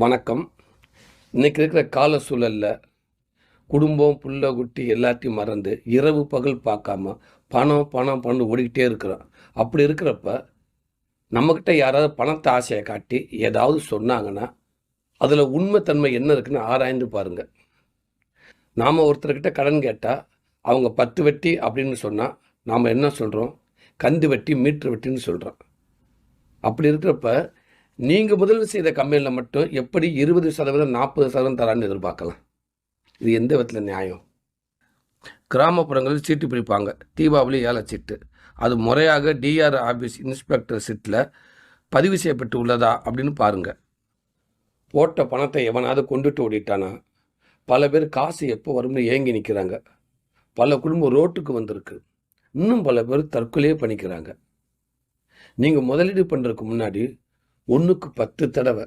வணக்கம். இன்னைக்கு இருக்கிற கால சூழல்ல குடும்பம், புள்ள, குட்டி எல்லாத்தையும் மறந்து இரவு பகல் பார்க்காம பணம், பணம், பணம்னு ஓடிக்கிட்டே இருக்கிறோம். அப்படி இருக்கிறப்ப நம்மக்கிட்ட யாராவது பணத்த ஆசைய காட்டி ஏதாவது சொன்னாங்கன்னா, அதில உண்மை தன்மை என்ன இருக்குன்னு ஆராய்ந்து பாருங்க. நாம ஒருத்தர்கிட்ட கடன் கேட்டா, அவங்க 10 வட்டி அப்படின்னு சொன்னா, நாம என்ன சொல்றோம்? கந்து வட்டி, மீட்டர் வட்டின்னு சொல்றோம். அப்படி இருக்கிறப்ப நீங்க முதலீடு செய்த கம்பெனில மட்டும் எப்படி 20% 40% தரான்னு எதிர்பார்க்கலாம்? இது எந்த விதத்துல நியாயம்? கிராமப்புறங்களில் சீட்டு பிடிப்பாங்க. தீபாவளி ஏலச்சீட்டு. அது முறையாக டிஆர் ஆபீஸ் இன்ஸ்பெக்டர் சீட்ல பதிவு செய்யப்பட்டு உள்ளதா அப்படின்னு பாருங்க. போட்ட பணத்தை எவனாவது கொண்டுட்டு ஓடிட்டானா, பல பேர் காசு எப்போ வரும்னு ஏங்கி நிற்கிறாங்க. பல குடும்பம் ரோட்டுக்கு வந்திருக்கு. இன்னும் பல பேர் தற்கொலையே பண்ணிக்கிறாங்க. நீங்க முதலீடு பண்றதுக்கு முன்னாடி 1க்கு 10 தடவை